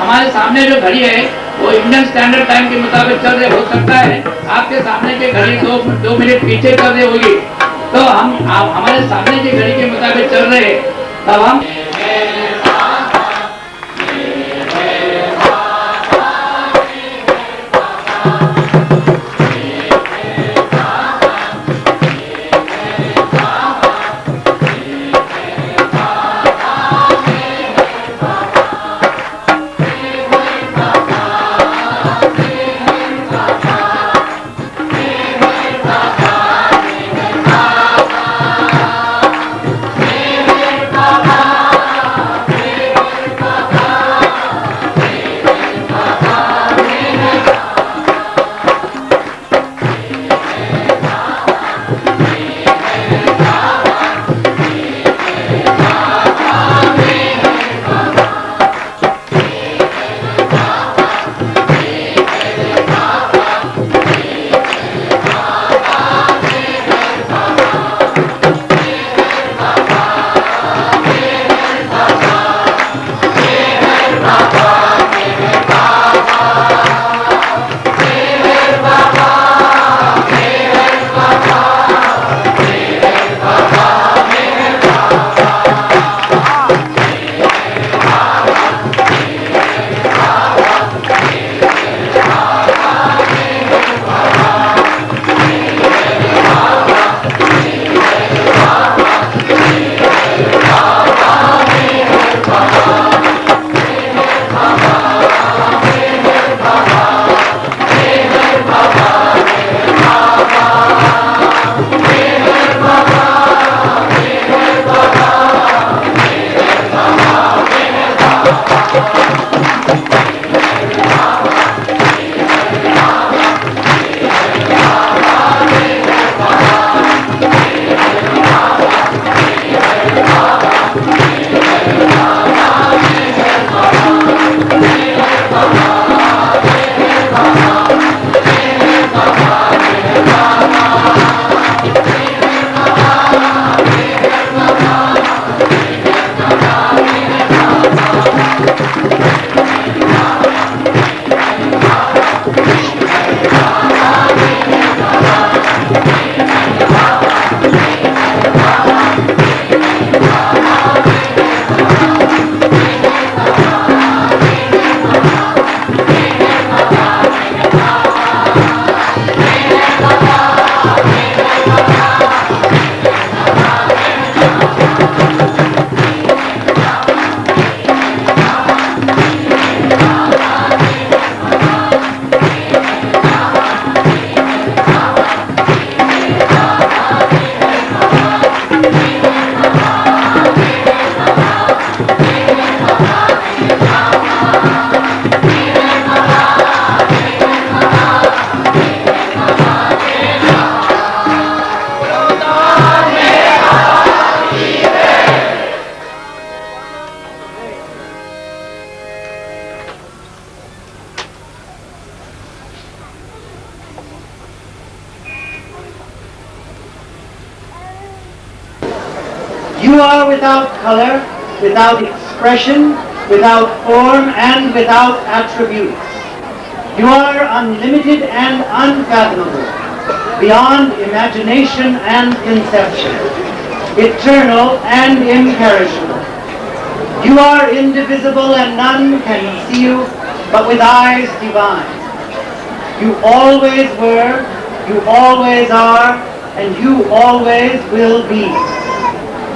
हमारे सामने जो घड़ी है वो इंडियन स्टैंडर्ड टाइम के मुताबिक चल रही हो सकता है, आपके सामने की घड़ी दो मिनट पीछे चल रही होगी, तो हम हमारे सामने की घड़ी के मुताबिक चल रहे हैं, तब हम You are without color, without expression, without form, and without attributes. You are unlimited and unfathomable, beyond imagination and conception, eternal and imperishable. You are indivisible and none can see you but with eyes divine. You always were, you always are, and you always will be.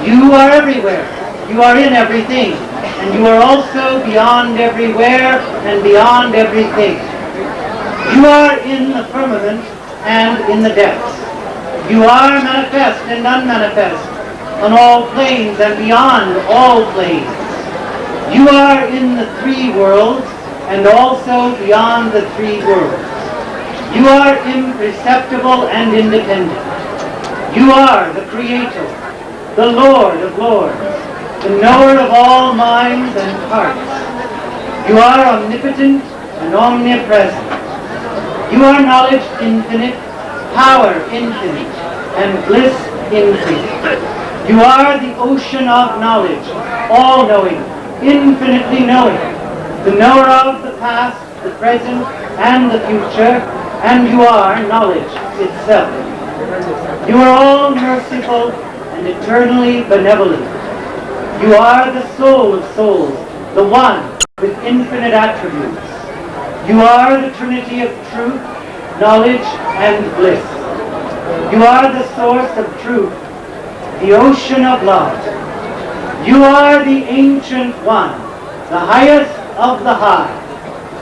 You are everywhere, you are in everything, and you are also beyond everywhere and beyond everything. You are in the firmament and in the depths. You are manifest and unmanifest on all planes and beyond all planes. You are in the three worlds and also beyond the three worlds. You are imperceptible and independent. You are the Creator, the Lord of Lords, the knower of all minds and hearts. You are omnipotent and omnipresent. You are knowledge infinite, power infinite, and bliss infinite. You are the ocean of knowledge, all-knowing, infinitely knowing, the knower of the past, the present, and the future, and you are knowledge itself. You are all merciful and eternally benevolent. You are the soul of souls, the one with infinite attributes. You are the Trinity of truth, knowledge, and bliss. You are the source of truth, the ocean of love. You are the Ancient One, the highest of the high.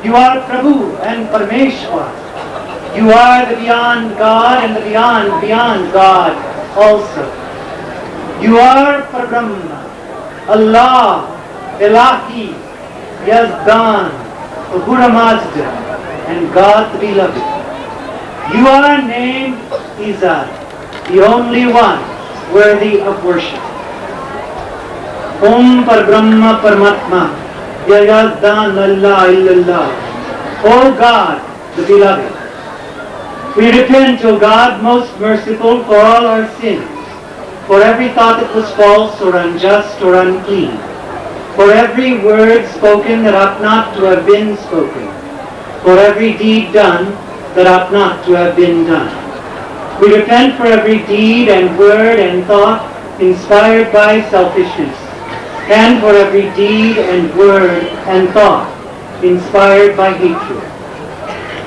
You are Prabhu and Parmeshwar. You are the beyond God and the beyond God also. You are Parabrahma, Allah, Elahi, Yazdan, Ahura Mazda, and God the Beloved. You are named Izad, the only one worthy of worship. Om Parabrahma Paramatma, Yazdan Allah Illallah. O God, the Beloved. We repent, O God, most merciful, for all our sins, for every thought that was false or unjust or unclean, For every word spoken that ought not to have been spoken, for every deed done that ought not to have been done. We repent for every deed and word and thought inspired by selfishness, and for every deed and word and thought inspired by hatred.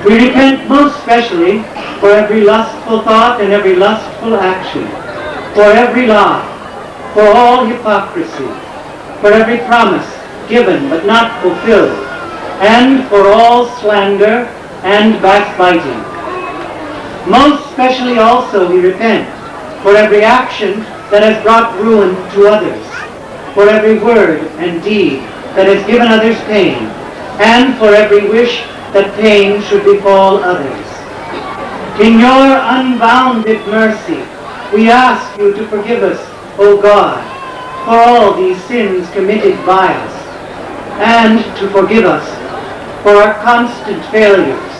We repent most especially for every lustful thought and every lustful action, for every lie, for all hypocrisy, for every promise given but not fulfilled, and for all slander and backbiting. Most especially also we repent for every action that has brought ruin to others, for every word and deed that has given others pain, and for every wish that pain should befall others. In your unbounded mercy, we ask you to forgive us, O God, for all these sins committed by us, and to forgive us for our constant failures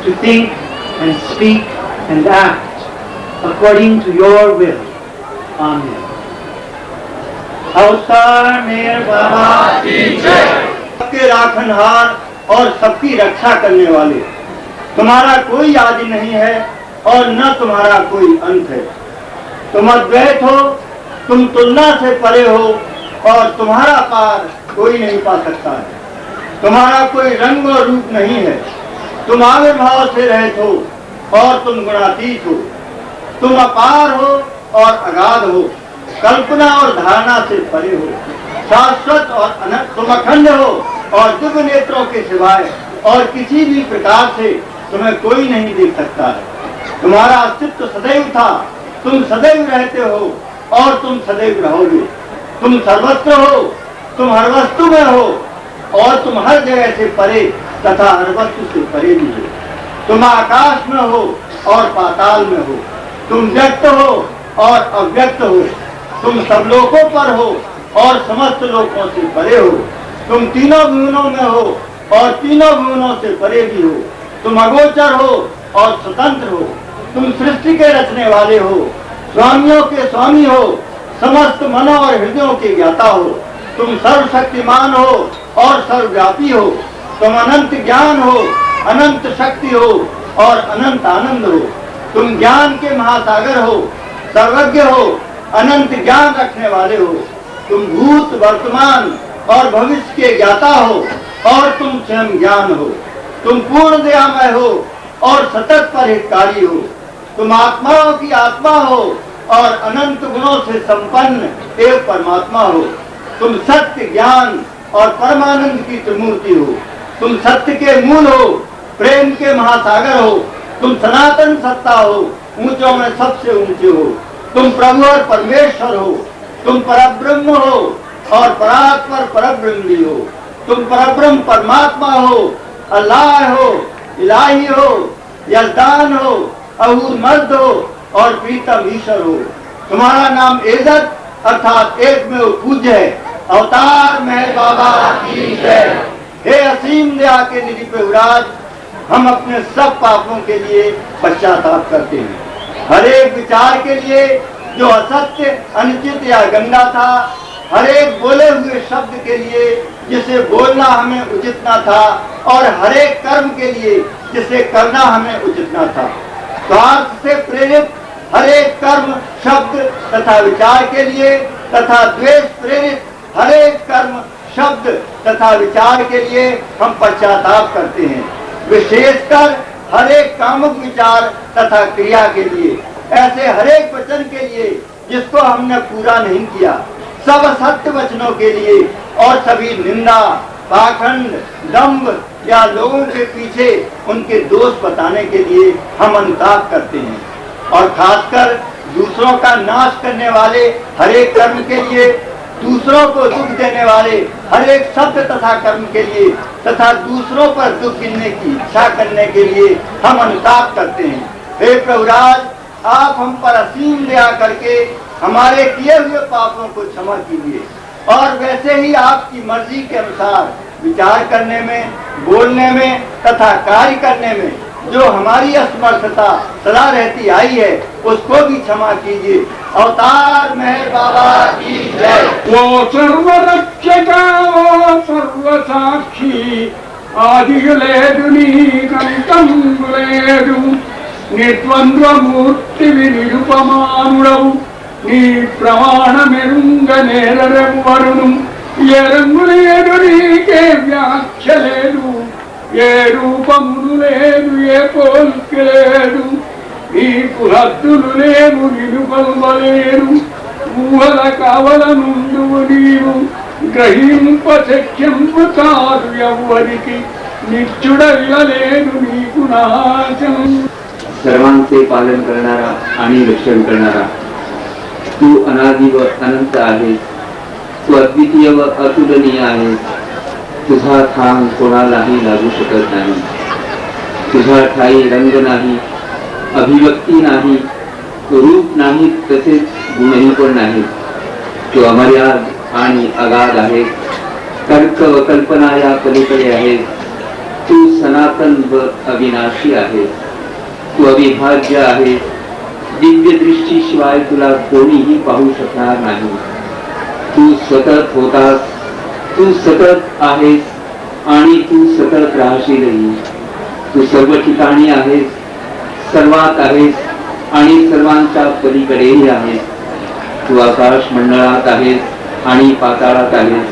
to think and speak and act according to your will. Amen. अवतार मेरे बाबा सबके राखनहार और सबकी रक्षा करने वाले, तुम्हारा कोई आदि नहीं है और न तुम्हारा कोई अंत है। तुम अद्वैत हो, तुम तुलना से परे हो और तुम्हारा पार कोई नहीं पा सकता है। तुम्हारा कोई रंग और रूप नहीं है। तुम आविर्भाव से रहित हो और तुम गुणातीत हो। तुम अपार हो और अगाध हो, कल्पना और धारणा से परे हो, शाश्वत और अनंत। तुम अखंड हो और दिव्य नेत्रों के सिवाय और किसी भी प्रकार से तुम्हें कोई नहीं देख सकता है। तुम्हारा अस्तित्व सदैव था, तुम सदैव रहते हो और तुम सदैव रहोगे। तुम सर्वत्र हो, तुम हर वस्तु में हो और तुम हर जगह से परे तथा हर वस्तु से परे भी हो। तुम आकाश में हो और पाताल में हो, तुम व्यक्त हो और अव्यक्त हो, तुम सब लोकों पर हो और समस्त लोकों से परे हो। तुम तीनों भुवनों में हो और तीनों भुवनों से परे भी हो। तुम अगोचर हो और स्वतंत्र हो। तुम सृष्टि के रचने वाले हो, स्वामियों के स्वामी हो, समस्त मनों और हृदयों के ज्ञाता हो। तुम सर्वशक्तिमान हो और सर्वव्यापी हो। तुम अनंत ज्ञान हो, अनंत शक्ति हो और अनंत आनंद हो। तुम ज्ञान के महासागर हो, सर्वज्ञ हो, अनंत ज्ञान रखने वाले हो। तुम भूत, वर्तमान और भविष्य के ज्ञाता हो और तुम स्वयं ज्ञान हो। तुम पूर्ण दयामय हो और सतत परिहितकारी हो। तुम आत्माओं की आत्मा हो और अनंत गुणों से संपन्न एक परमात्मा हो। तुम सत्य, ज्ञान और परमानंद की त्रिमूर्ति हो। तुम सत्य के मूल हो, प्रेम के महासागर हो। तुम सनातन सत्ता हो, ऊंचों में सबसे ऊंचे हो। तुम प्रभु और परमेश्वर हो। तुम परब्रह्म हो और परात्पर परब्रह्म भी हो। तुम परब्रह्म परमात्मा हो, अल्लाह हो, इलाही हो, यजदान हो, अहूर मर्द हो और प्रीतम ईश्वर हो। तुम्हारा नाम इज्जत अर्थात एक में पूज्य है। अवतार महर बाबा की जय। हे असीम दया के निधि प्रभुराज, हम अपने सब पापों के लिए पश्चाताप करते हैं। हर एक विचार के लिए जो असत्य, अनुचित या गंदा था, हर एक बोले हुए शब्द के लिए जिसे बोलना हमें उचित न था, और हर एक कर्म के लिए जिसे करना हमें उचित न था। स्वार्थ से प्रेरित हर एक कर्म, शब्द तथा विचार के लिए तथा द्वेष प्रेरित हर एक कर्म, शब्द तथा विचार के लिए हम पश्चाताप करते हैं। विशेषकर हर एक कामुक विचार तथा क्रिया के लिए, ऐसे हर एक वचन के लिए जिसको हमने पूरा नहीं किया, सब असत्य वचनों के लिए और सभी निंदा, पाखंड, दंभ या लोगों के पीछे उनके दोष बताने के लिए हम अनुताप करते हैं। और खासकर दूसरों का नाश करने वाले हर एक कर्म के लिए, दूसरों को दुख देने वाले हर एक शब्द तथा कर्म के लिए तथा दूसरों पर दुख गिनने की इच्छा करने के लिए हम अनुताप करते हैं। हे प्रभुराज, आप हम पर असीम दया करके हमारे किए हुए पापों को क्षमा कीजिए, और वैसे ही आपकी मर्जी के अनुसार विचार करने में, बोलने में तथा कार्य करने में जो हमारी असमर्थता सदा रहती आई है उसको भी क्षमा कीजिए। अवतार मेहर बाबा की जय। वो सर्वरक्षका वो सर्वसाक्षी ఆదియులేదు నీకంతము లేదు నిర్ద్వంద్వమూర్తి నిరుపమానుడవు నీ ప్రమాణమెరుంగ నేరరెవ్వరును ఏ రంగు లేదు నీకే వ్యాఖ్య లేదు ఏ రూపమును లేదు ఏ పోల్క లేదు నీకు హద్దులు లేవు నిలుపలేరు ఊహల కావల నుండువు నీవు గ్రహింప శక్యంపు కాదు ఎవ్వరికి निश्चुडलेनु नीकु नाशम। सर्वांचे पालन करणारा आणि रक्षण करणारा तू अनादि व अनंत आहेस। तू अद्वितीय व अतुलनीय आहेस। तुझा थांब कोणालाही लागू शकत नाही। तुझा ठाई रंग नाही, अभिव्यक्ती नाही, रूप नाही, तसेच गुणही पण नाही। तू अमर्याद आणि अगाध आहेस। तर्क व कल्पना या पलीकडे आहेस। तू सनातन व अविनाशी आहेस। तू अविभाज्य आहेस। दिव्य दृष्टीशिवाय तुला कोणीही पाहू शकणार नाही। तू सतत होतास, तू सतत आहेस आणि तू सतत राहशीलही। तू सर्व ठिकाणी आहेस, सर्वात आहेस आणि सर्वांच्या पलीकडेही आहेस। तू आकाश मंडळात आहेस आणि पाताळात आहेस।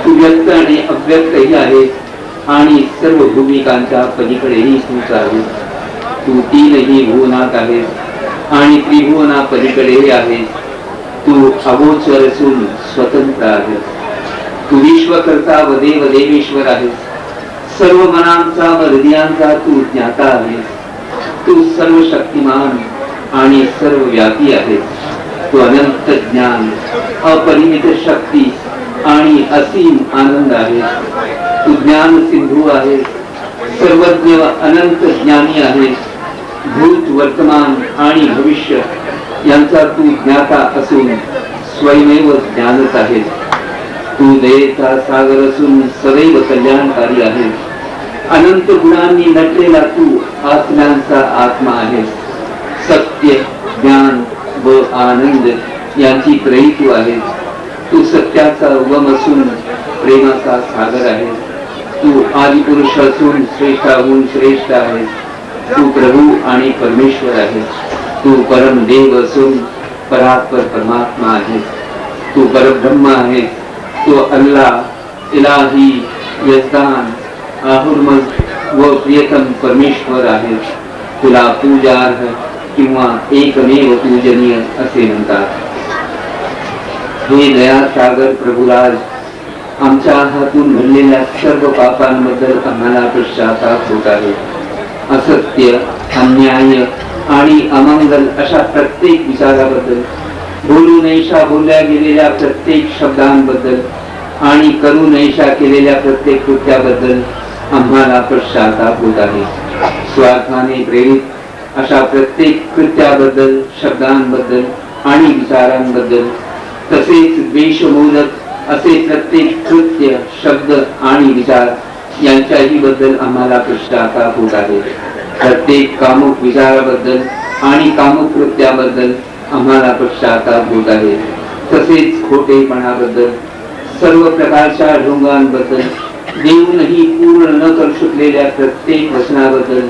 तू व्यक्त आणि अव्यक्तही आहेस आणि सर्व भूमिकांच्या पलीकडेही तूच आहेस। तू तीनही भुवनात आहेस आणि त्रिभुवना पलीकडेही आहेस। तू अगोचर असून स्वतंत्र आहेस। तू विश्वकर्ता व देव देवेश्वर आहेस। सर्व मनांचा व हृदयांचा तू ज्ञाता आहेस। तू सर्व शक्तिमान आणि सर्व व्यापी आहेस। तू अनंत ज्ञान, अपरिमित शक्ती आणि असीम आनंद आहेस। तू ज्ञान सिंधू आहेस। सर्वज्ञ व अनंत ज्ञानी आहेस। भूत, वर्तमान आणि भविष्य यांचा तू ज्ञाता असून स्वयमेव ज्ञानच आहेस। तू दयेचा सागर असून सदैव कल्याणकारी आहेस। अनंत गुणांनी नटलेला तू आत्म्यांचा आत्मा आहेस। सत्य, ज्ञान व आनंद यांची त्रयी तू आहेस। तू सत्याचा उगम असून प्रेमाचा सागर आहेस। तू आदिपुरुष असून श्रेष्ठाहून श्रेष्ठ आहेस। तू प्रभू आणि परमेश्वर आहेस। तू परम देव असून परात्पर परमात्मा आहेस। तू परब्रह्म आहेस। तू अल्लाह, इलाही, यजदान, आहुर्मज व प्रियतम परमेश्वर आहेस। तुला पूजार्ह किंवा एकमेव पूजनीय असे म्हणतात। हे दया सागर प्रभुराज, आमच्या हातून घडलेल्या सर्व पापांबद्दल आम्हाला पश्चाताप होत आहे। असत्य, अन्याय आणि अमंगल अशा प्रत्येक विचाराबद्दल, बोलू नयेशा बोलल्या गेलेल्या प्रत्येक शब्दांबद्दल आणि करू नयेशा केलेल्या प्रत्येक कृत्याबद्दल आम्हाला पश्चाताप होत आहे। स्वार्थाने प्रेरित अशा प्रत्येक कृत्याबद्दल, शब्दांबद्दल आणि विचारांबद्दल, तसेच द्वेषमूलक असे प्रत्येक कृत्य, शब्द आणि विचार यांच्याही बद्दल आम्हाला पश्चाताप होत आहे। प्रत्येक कामुक विचाराबद्दल आणि कामुक कृत्याबद्दल आम्हाला पश्चाताप होत आहे। तसेच खोटेपणाबद्दल, सर्व प्रकारच्या ढोंगांबद्दल, देऊनही पूर्ण न करू शकलेल्या प्रत्येक वचनाबद्दल,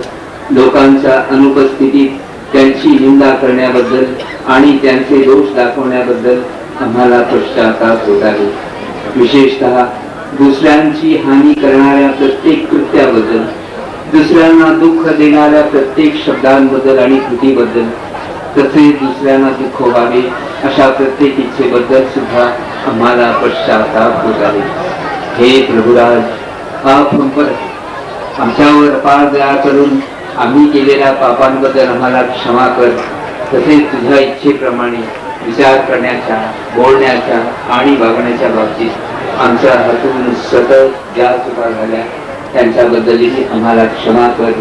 लोकांच्या अनुपस्थितीत त्यांची निंदा करण्याबद्दल आणि त्यांचे दोष दाखवण्याबद्दल आम्हाला पश्चाताप होत आहे। विशेषतः दुसऱ्यांची हानी करणाऱ्या प्रत्येक कृत्याबद्दल, दुसऱ्यांना दुःख देणाऱ्या प्रत्येक शब्दांबद्दल आणि कृतीबद्दल, तसेच दुसऱ्यांना दुःख व्हावे अशा प्रत्येक इच्छेबद्दल सुद्धा आम्हाला पश्चाताप होत आहे। हे प्रभुराज, आप हम पर आमच्यावर अपार दया करून आम्ही केलेल्या पापांबद्दल आम्हाला क्षमा कर। तसेच तुझ्या इच्छेप्रमाणे विचार करण्याच्या, बोलण्याच्या आणि वागण्याच्या बाबतीत आमच्या हातून सतत ज्या चुका झाल्या त्यांच्याबद्दलही आम्हाला क्षमा कर।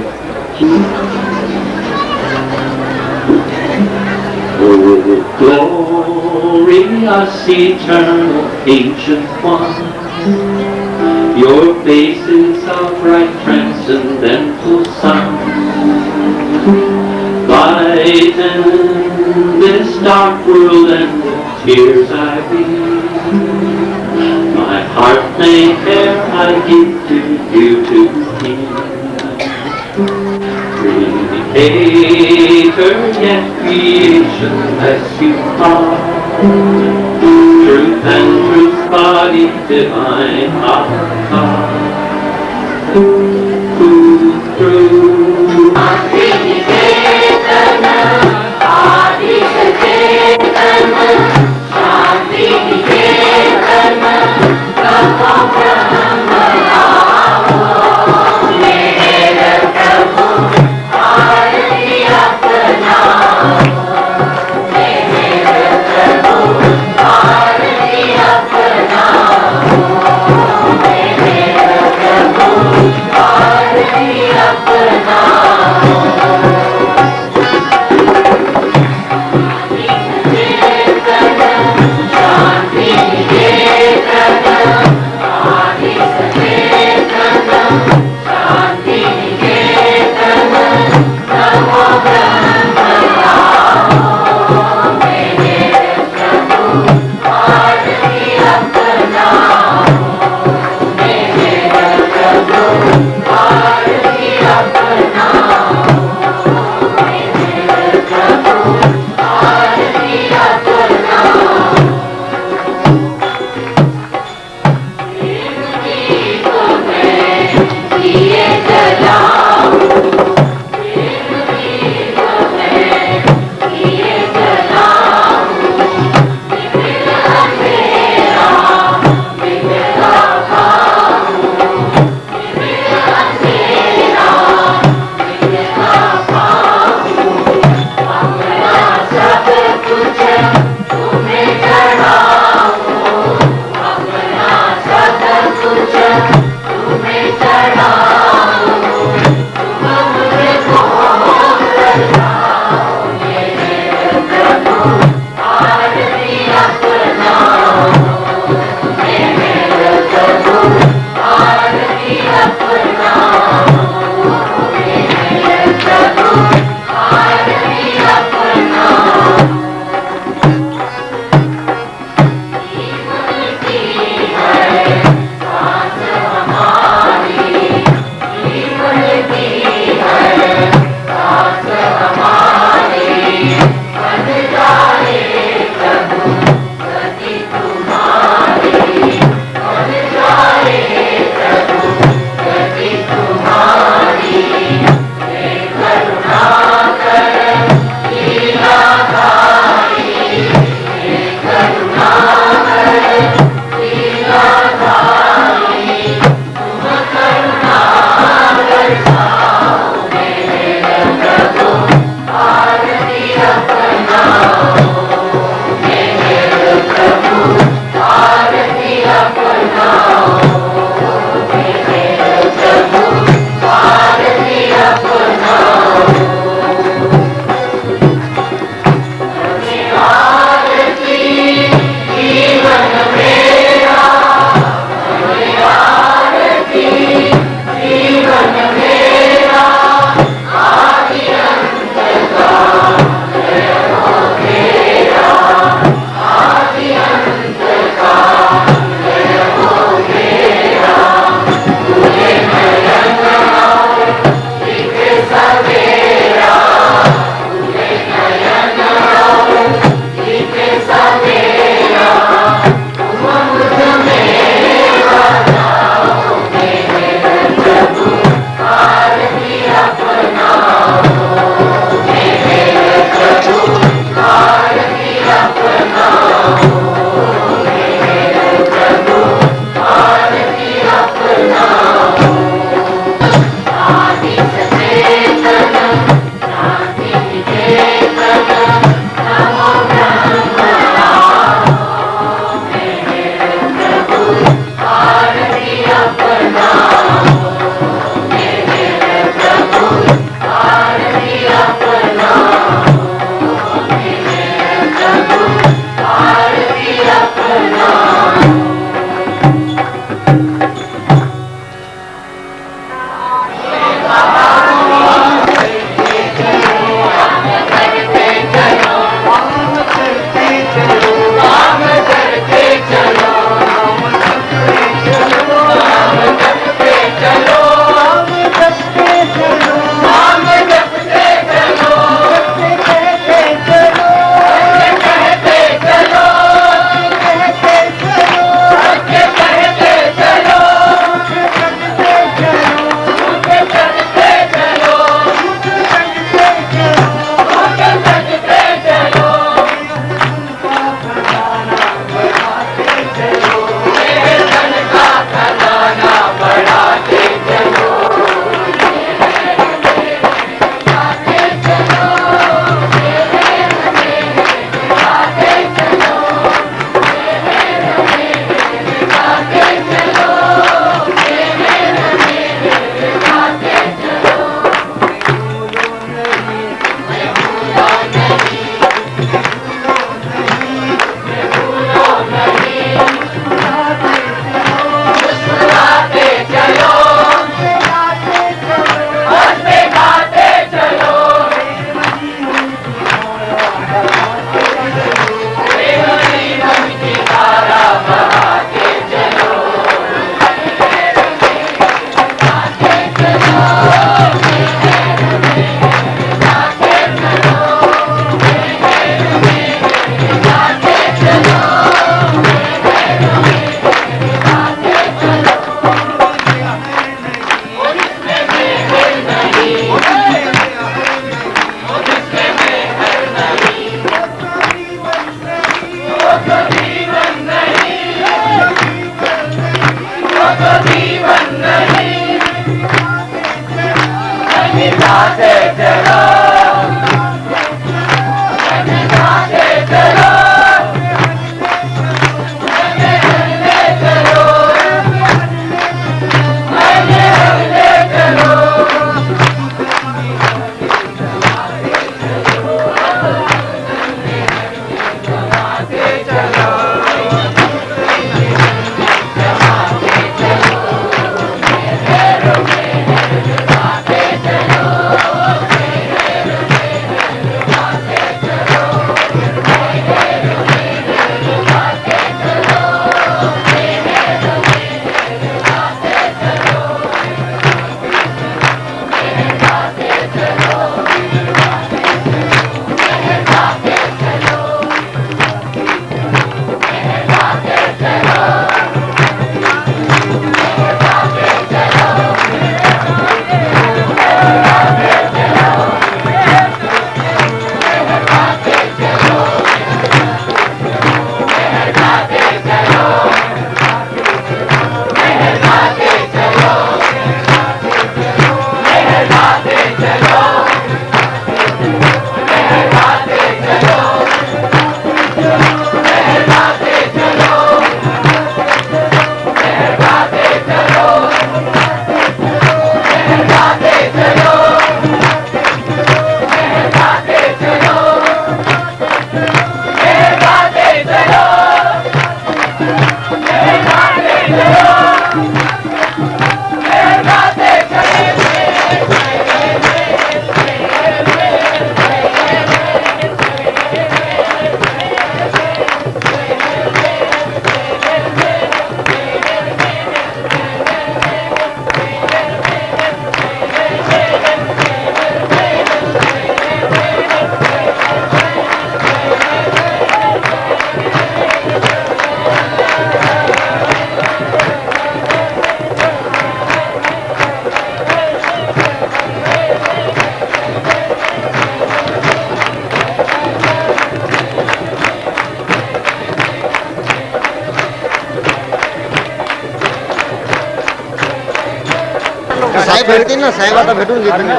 Glorious eternal ancient one, your face is a bright transcendental sun. tears I weep. My heart may care, I give to you to keep. Creator, yet creation as you are. Truth and truth body, divine heart. Who through Thank you. साहेब भेटतील ना, साहेब आता भेटून घेतील.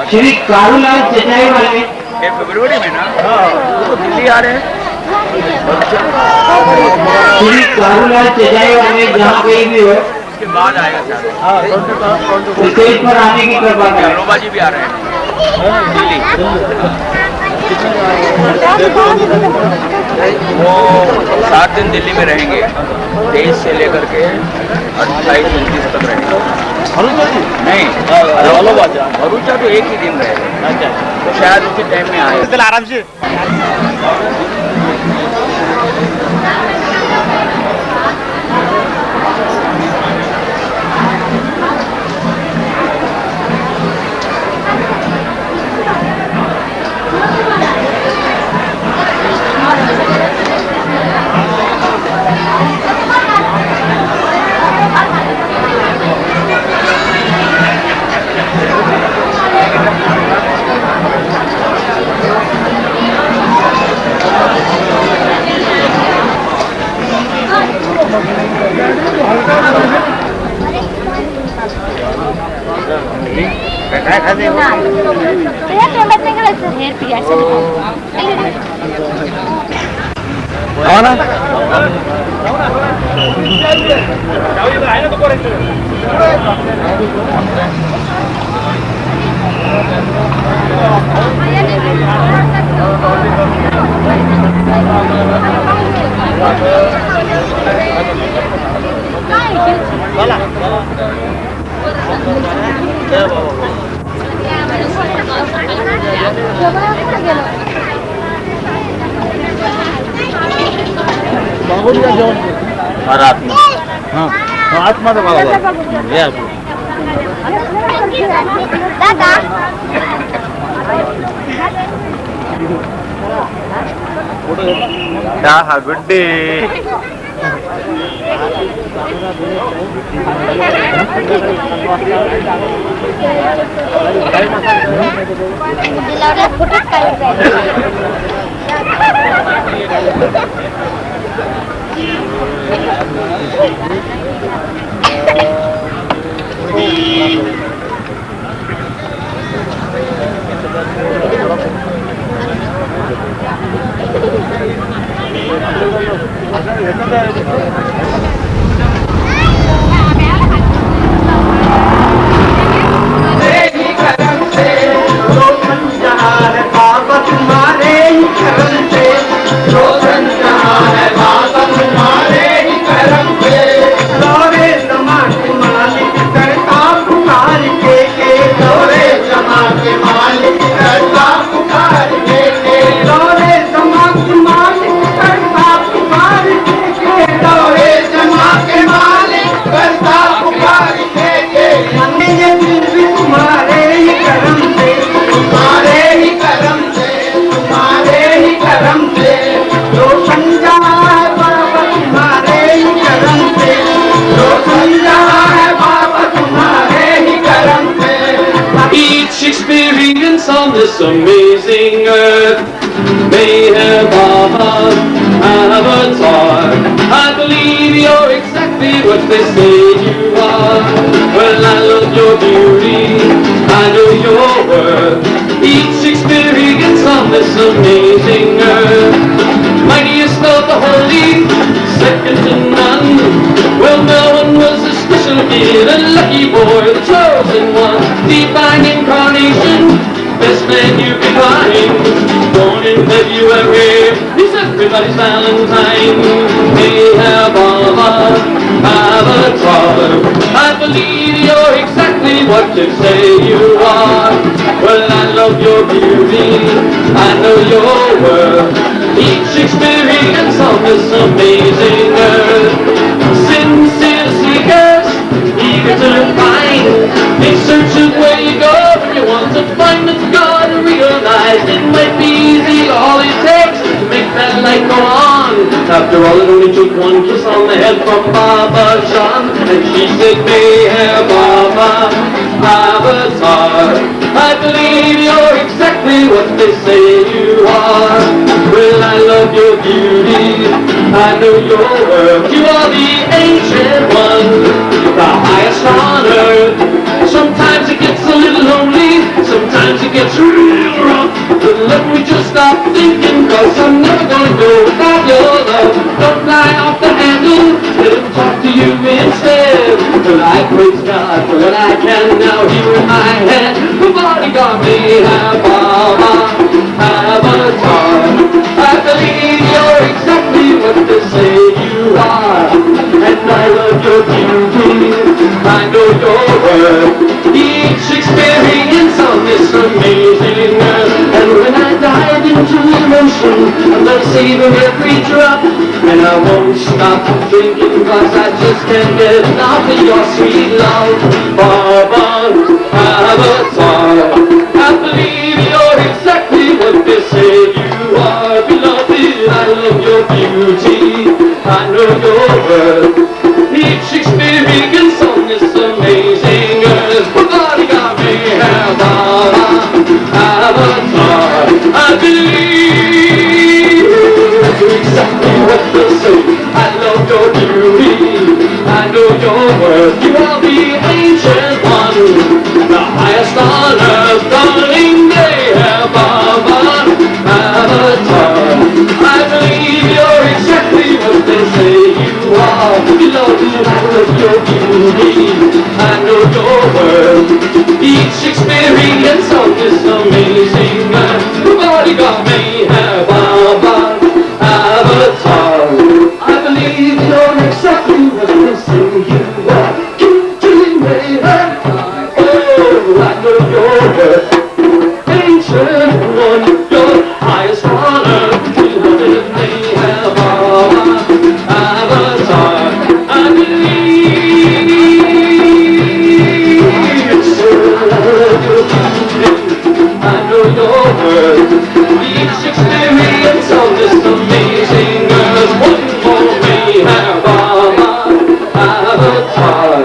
श्री कारूलाल चेन्नई वाले फरवरी में ना, वो तो दिल्ली आ रहे हैं. श्री कारूलाल चजाएगा में जहाँ कहीं भी हो उसके बाद आएगा शायद। स्टेज पर आने की कृपा करें। रोबा जी भी आ रहे हैं दिल्ली। वो 7 दिन दिल्ली में रहेंगे, 23 से लेकर के 28-29 तक रहेंगे। नहीं, भरूचा तो एक ही दिन रहेगा, तो शायद उसी टाइम में आए। आराम से गुड्डे Experience on this amazing earth may have avatar. I believe you're exactly what they say you are. Well, I love your beauty, I know your worth. Each experience on this amazing earth, mightiest of the holy, second to none. Well, no one was a special kid, a lucky boy, the chosen one, divine incarnation, best man you can find. Born in February, he's everybody's Valentine. May have avatar. I believe you're exactly what you say you are. Well, I love your beauty, I know your worth. Each experience on this amazing earth, sincere seekers, eager to find, in search of where you go when you want to find it's God. Realize it might be easy, all it takes to make that light go on. After all, it only took one kiss on the head from Baba Shan, and she said, may have avatar. I believe you're exactly what they say you are. Well, I love your beauty, I know your worth. You are the ancient one, the highest on earth. Sometimes it gets a little lonely, sometimes it gets real rough. But let me just stop thinking, cause I'm never gonna go without your love. Don't fly off the hand But I praise God for what I can now here in my hand. The bodyguard may have avatar. I believe you're exactly what they say you are. And I love your beauty, I know your worth. Each experience on this amazing earth. And when I dive into emotion, I'm gonna savor every drop. And I won't stop drinking, cause I just can't get enough of your sweet love. Baba, Avatar, I believe you're exactly what they say you are. Beloved, I love your beauty, I know your worth. Each experience on this amazing earth. Nobody got me have Avatar. I believe exactly what they say. I love your beauty, I know your worth. You are the ancient one, the highest on earth. Darling, they have Avatar. I believe you're exactly what they say you are. Beloved, I love your beauty, I know your worth. Each experience on this amazing earth. Nobody got me have Avatar. I believe you're exactly what they say you are. You may have oh, I know your worth. Ancient one, your highest honor. Beloved, may have Avatar. I believe so. I know your worth. Each experience on this amazing earth. One more may have Avatar.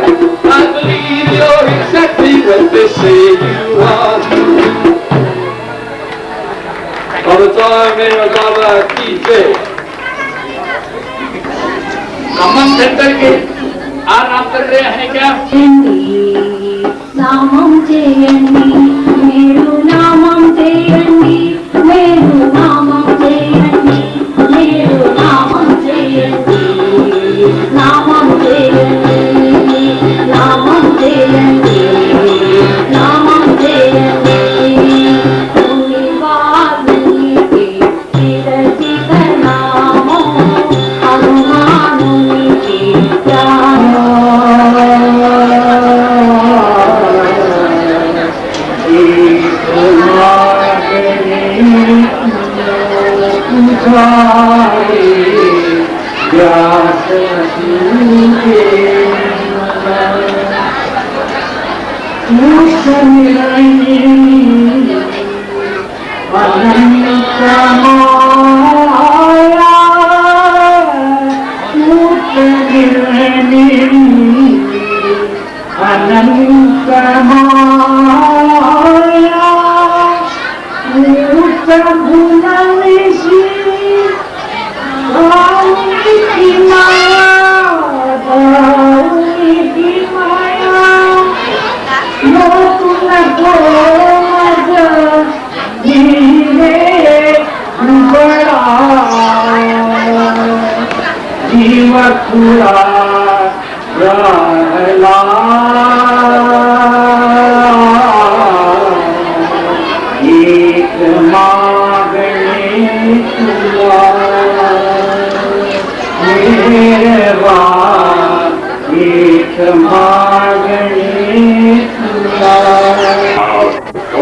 I believe you're exactly what they say you are. Avatar मेरा बाबा की जय। Khammam centre के आराम कर रहे हैं क्या? నామం చేయండి మీరు నామం చేయండి మీరు నామం చేయండి మీరు నామం చేయండి నామం చేయండి నామం చేయండి నామం చేయండి కొన్ని వారికి చిరచిత నామం హనుమానునికి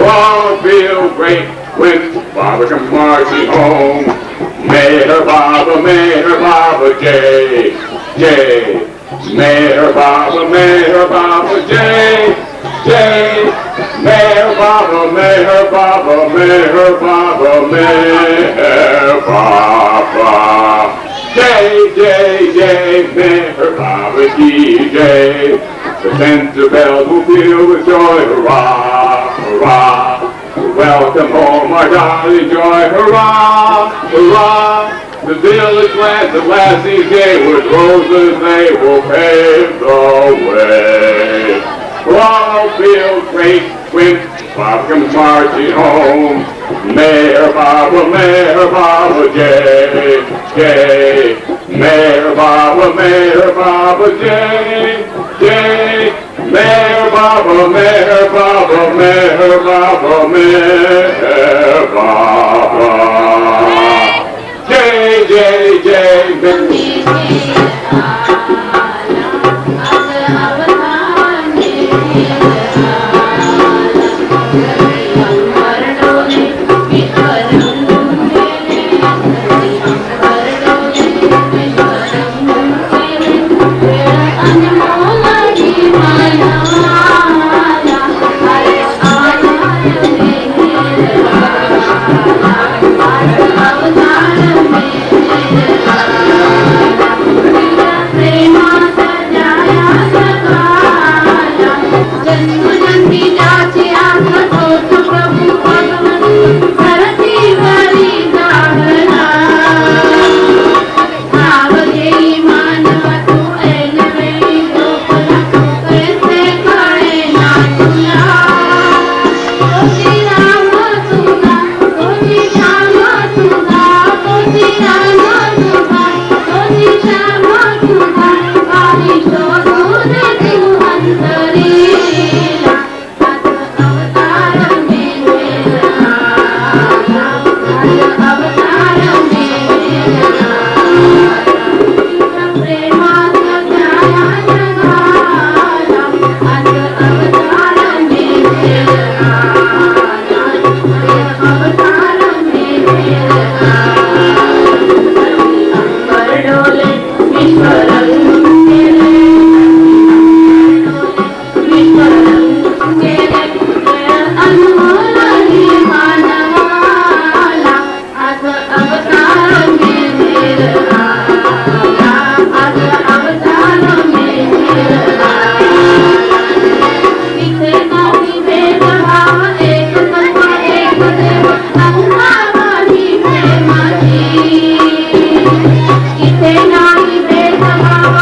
Oh, feel great when Baba comes marching home. Meher Baba, Jai, Jai. Meher Baba, Jai, Jai. Meher Baba, Meher Baba, Meher Baba, Meher Baba. Jai, Jai, Jai, Meher Baba, Jai. The center bells will fill with joy, hurrah, hurrah. Welcome home, our darling joy, hurrah, hurrah. The village lads at last these gay with roses they will pave the way. All feels great when Bob comes marching home. Meher Baba, Jai, Jai. Meher Baba, Jai. जय मेहर बाबा मेहर बाबा मेहर बाबा मेहर बाबा जय जय जय इथे नाही भेदभाव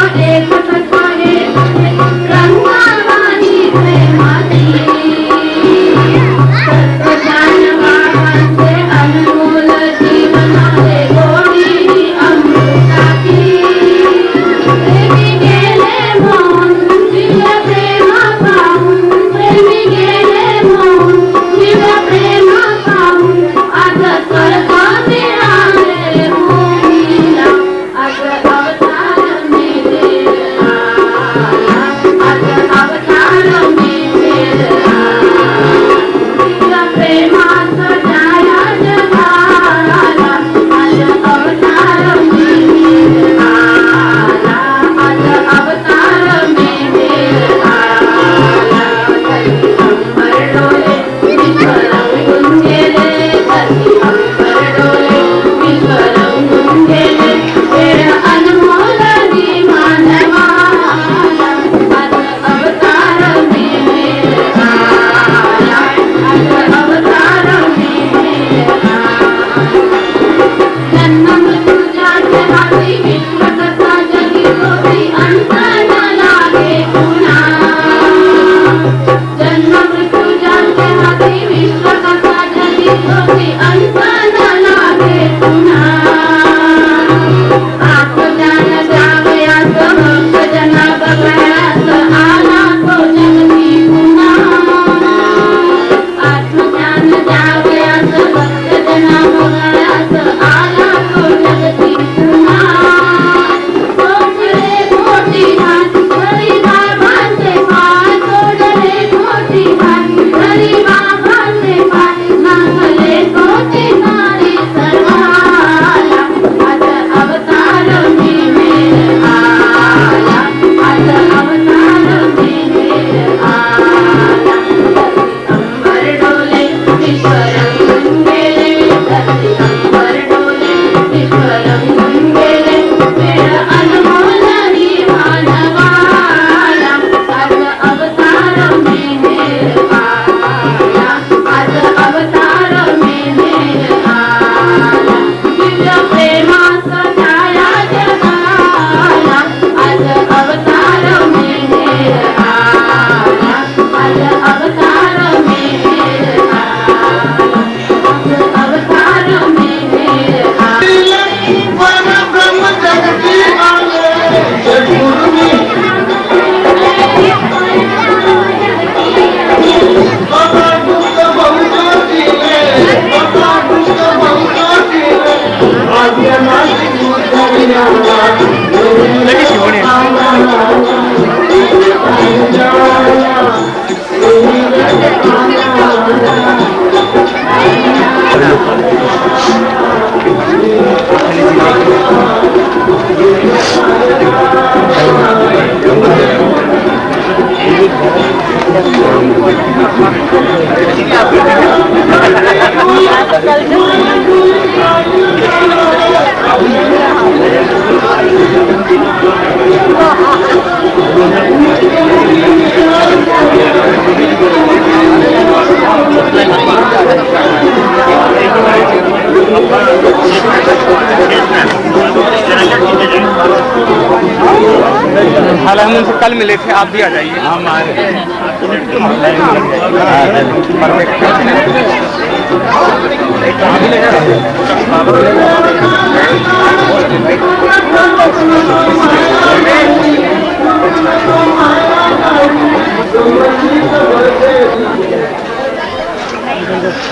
हाल हम उनसे कल मिले थे, आप भी आ जाइए। हम आ रहे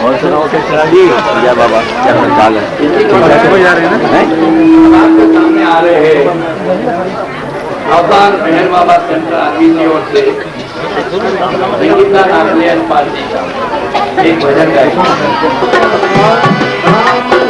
और सुनाओ कैसा जी? जय बाबा, क्या हाल है? जा रहे हैं ना? आपके सामने आ रहे हैं अवतार मेहर बाबा सेंटर आदमी की ओर से संगीता नागलेन पार्टी का एक भजन गाएंगे। दामन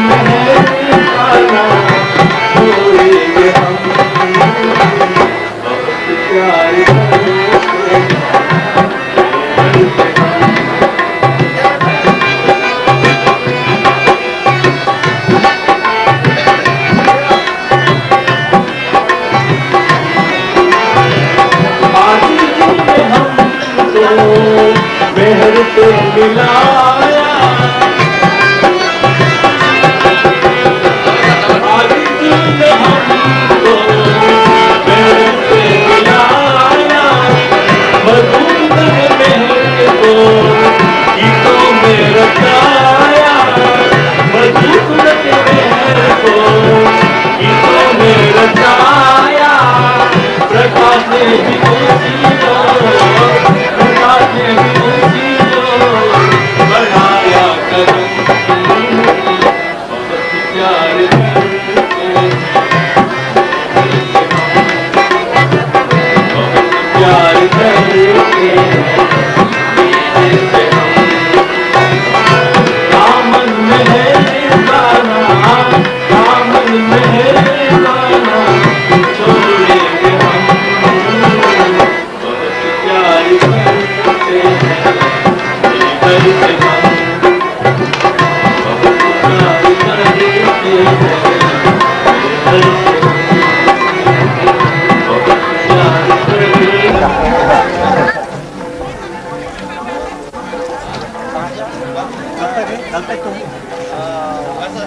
में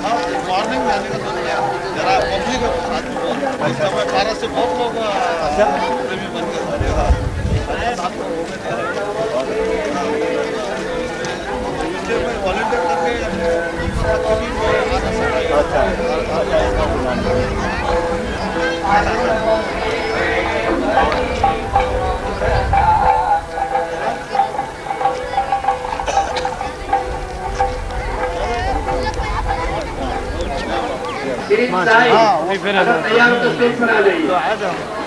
मॉर्निंग में आने का सोच लिया जरा पब्लिक के साथ में इस समय भारत से बहुत लोग प्रेमी बन गए वॉलंटियर करके अगर तैयार हो तो स्टेज पर आ जाइए।